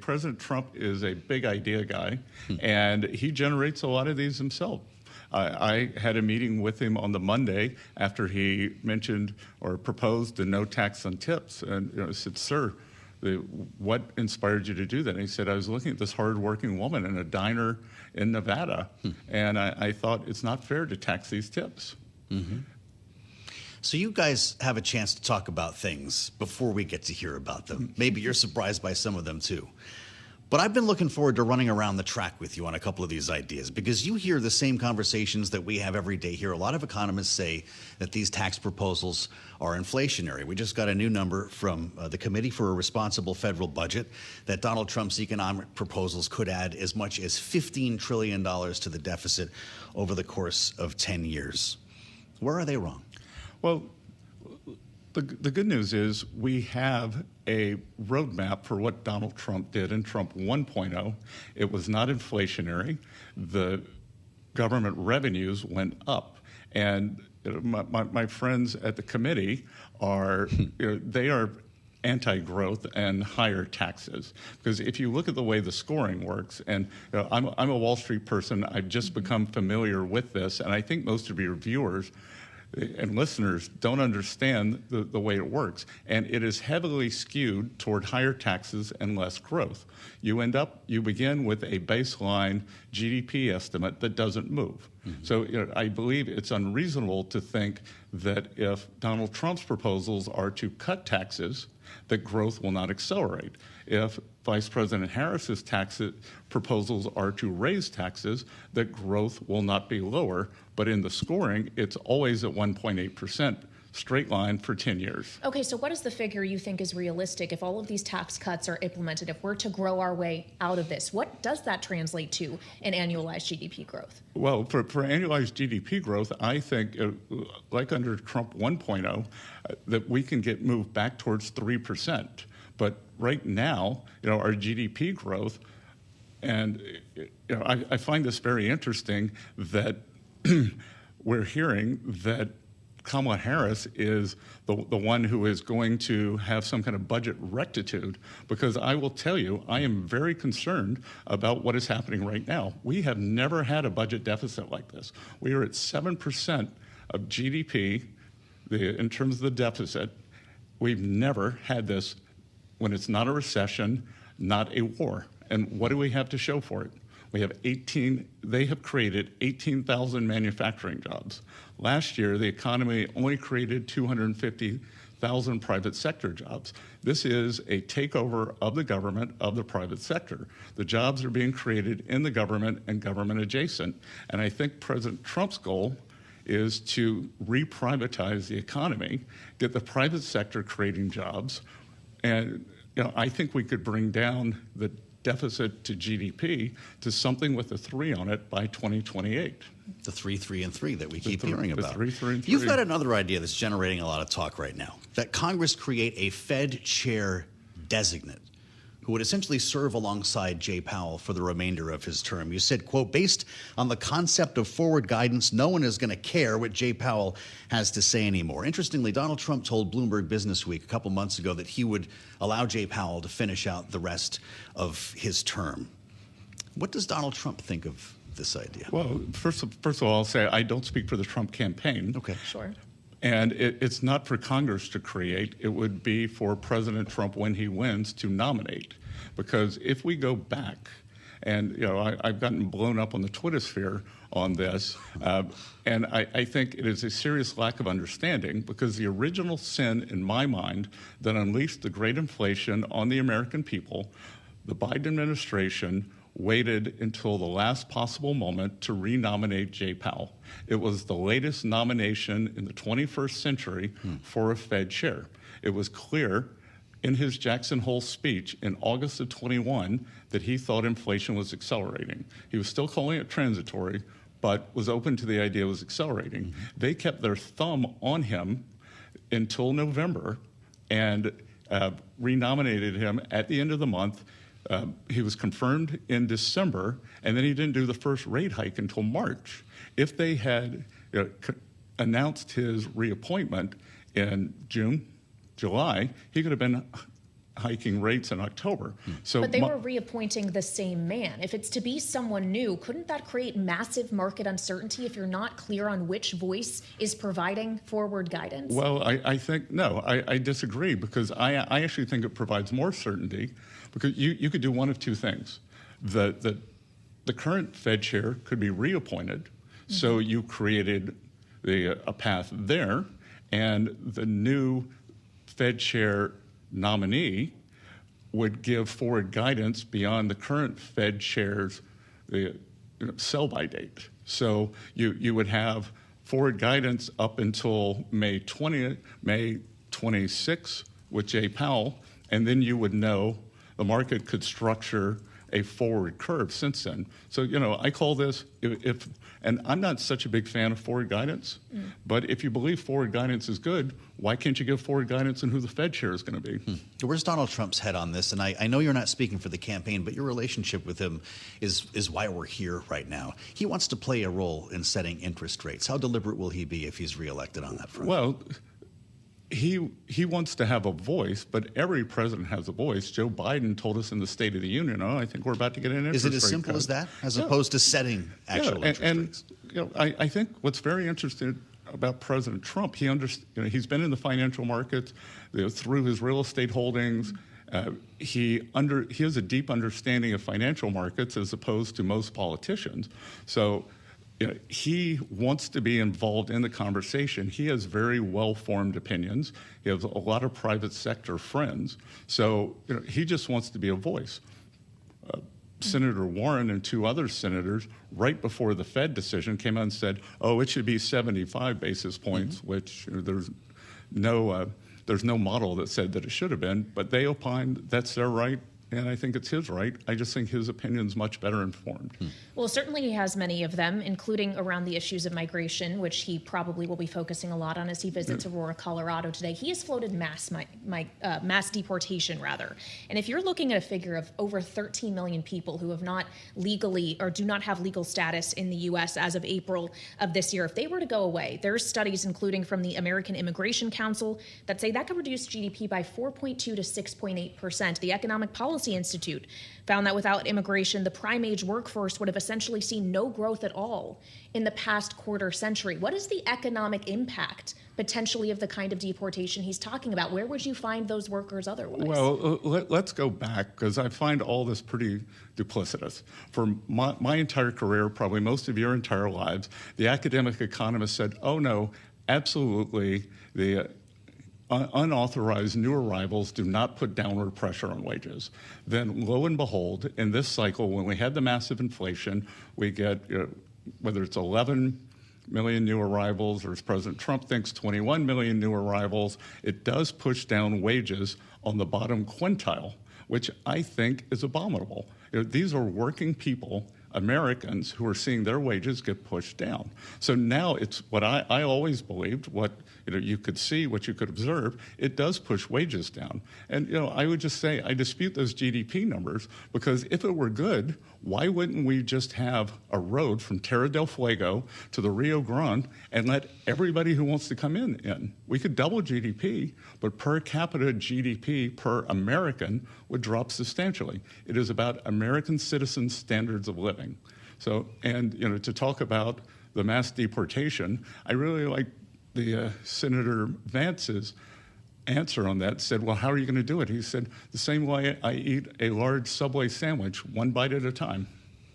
President Trump is a big idea guy, and he generates a lot of these himself. I had a meeting with him on the Monday after he mentioned or proposed the no tax on tips. And I said, sir, what inspired you to do that? And he said, I was looking at this hardworking woman in a diner in Nevada, and I thought it's not fair to tax these tips. Mm-hmm. So you guys have a chance to talk about things before we get to hear about them. Maybe you're surprised by some of them too. But I've been looking forward to running around the track with you on a couple of these ideas, because you hear the same conversations that we have every day here. A lot of economists say that these tax proposals are inflationary. We just got a new number from the Committee for a Responsible Federal Budget that Donald Trump's economic proposals could add as much as $15 trillion to the deficit over the course of 10 years. Where are they wrong? Well, the good news is we have a roadmap for what Donald Trump did in Trump 1.0. It was not inflationary. The government revenues went up. And my friends at the committee are, they are anti-growth and higher taxes. Because if you look at the way the scoring works, and I'm a Wall Street person, I've just become familiar with this, and I think most of your viewers and listeners don't understand the way it works. And it is heavily skewed toward higher taxes and less growth. You begin with a baseline GDP estimate that doesn't move. Mm-hmm. So I believe it's unreasonable to think that if Donald Trump's proposals are to cut taxes, that growth will not accelerate. If Vice President Harris's tax proposals are to raise taxes, that growth will not be lower. But in the scoring, it's always at 1.8%, straight line for 10 years. Okay, so what is the figure you think is realistic if all of these tax cuts are implemented, if we're to grow our way out of this? What does that translate to in annualized GDP growth? Well, for annualized GDP growth, I think, like under Trump 1.0, that we can moved back towards 3%. But right now, our GDP growth, and I find this very interesting that we're hearing that Kamala Harris is the one who is going to have some kind of budget rectitude, because I will tell you, I am very concerned about what is happening right now. We have never had a budget deficit like this. We are at 7% of GDP in terms of the deficit. We've never had this when it's not a recession, not a war. And what do we have to show for it? We have they have created 18,000 manufacturing jobs. Last year, the economy only created 250,000 private sector jobs. This is a takeover of the government, of the private sector. The jobs are being created in the government and government adjacent. And I think President Trump's goal is to re-privatize the economy, get the private sector creating jobs. And I think we could bring down the deficit to GDP to something with a 3 on it by 2028. The 3, 3, and 3 that we keep hearing about. 3, 3, and 3. You've got another idea that's generating a lot of talk right now, that Congress create a Fed chair designate who would essentially serve alongside Jay Powell for the remainder of his term. You said, quote, based on the concept of forward guidance, no one is going to care what Jay Powell has to say anymore. Interestingly, Donald Trump told Bloomberg Businessweek a couple months ago that he would allow Jay Powell to finish out the rest of his term. What does Donald Trump think of this idea? Well, first of all, I'll say I don't speak for the Trump campaign. Okay. Sure. And it's not for Congress to create. It would be for President Trump, when he wins, to nominate. Because if we go back, and I've gotten blown up on the Twitter sphere on this, and I think it is a serious lack of understanding, because the original sin, in my mind, that unleashed the great inflation on the American people, the Biden administration waited until the last possible moment to renominate Jay Powell. It was the latest nomination in the 21st century for a Fed chair. It was clear in his Jackson Hole speech in August of 21 that he thought inflation was accelerating. He was still calling it transitory, but was open to the idea it was accelerating. Mm-hmm. They kept their thumb on him until November and renominated him at the end of the month. He was confirmed in December, and then he didn't do the first rate hike until March. If they had announced his reappointment in June, July, he could have been hiking rates in October. So, but they were reappointing the same man. If it's to be someone new, couldn't that create massive market uncertainty if you're not clear on which voice is providing forward guidance? Well, I think, no, I disagree, because I actually think it provides more certainty, because you could do one of two things. The current Fed chair could be reappointed, so you created a path there, and the new Fed chair nominee would give forward guidance beyond the current Fed chair's sell-by date. So you would have forward guidance up until May 26 with Jay Powell, and then you would know the market could structure a forward curve since then. So, I call this, and I'm not such a big fan of forward guidance, but if you believe forward guidance is good, why can't you give forward guidance on who the Fed chair is going to be? Where's Donald Trump's head on this? And I know you're not speaking for the campaign, but your relationship with him is why we're here right now. He wants to play a role in setting interest rates. How deliberate will he be if he's reelected on that front? Well, he wants to have a voice, but every president has a voice. Joe Biden told us in the State of the Union, I think we're about to get an interest rate cut. Is it as simple as that, as opposed to setting actual interest rates? I think what's very interesting about President Trump, he's been in the financial markets through his real estate holdings. He has a deep understanding of financial markets as opposed to most politicians. So he wants to be involved in the conversation. He has very well-formed opinions. He has a lot of private sector friends. So he just wants to be a voice. Senator Warren and two other senators, right before the Fed decision, came out and said, it should be 75 basis points, which there's no model that said that it should have been. But they opined that's their right, and I think it's his right. I just think his opinion's much better informed. Well, certainly he has many of them, including around the issues of migration, which he probably will be focusing a lot on as he visits Aurora, Colorado today. He has floated mass deportation, rather. And if you're looking at a figure of over 13 million people who have not legally or do not have legal status in the U.S. as of April of this year, if they were to go away, there's studies, including from the American Immigration Council, that say that could reduce GDP by 4.2 to 6.8%. The Economic Policy Institute found that without immigration, the prime age workforce would have essentially seen no growth at all in the past quarter century. What is the economic impact potentially of the kind of deportation he's talking about? Where would you find those workers otherwise? Well, let's go back, because I find all this pretty duplicitous. For my entire career, probably most of your entire lives, the academic economists said, oh no, absolutely, the unauthorized new arrivals do not put downward pressure on wages. Then, lo and behold, in this cycle, when we had the massive inflation, we get, whether it's 11 million new arrivals, or as President Trump thinks, 21 million new arrivals, it does push down wages on the bottom quintile, which I think is abominable. These are working people, Americans, who are seeing their wages get pushed down. So now it's what I always believed, what you could see, what you could observe, it does push wages down. And I would just say I dispute those GDP numbers, because if it were good, why wouldn't we just have a road from Terra del Fuego to the Rio Grande and let everybody who wants to come in? We could double GDP, but per capita GDP per American would drop substantially. It is about American citizens' standards of living. So, and to talk about the mass deportation, I really like the Senator Vance's answer on that. Said, well, how are you going to do it? He said, the same way I eat a large Subway sandwich, one bite at a time.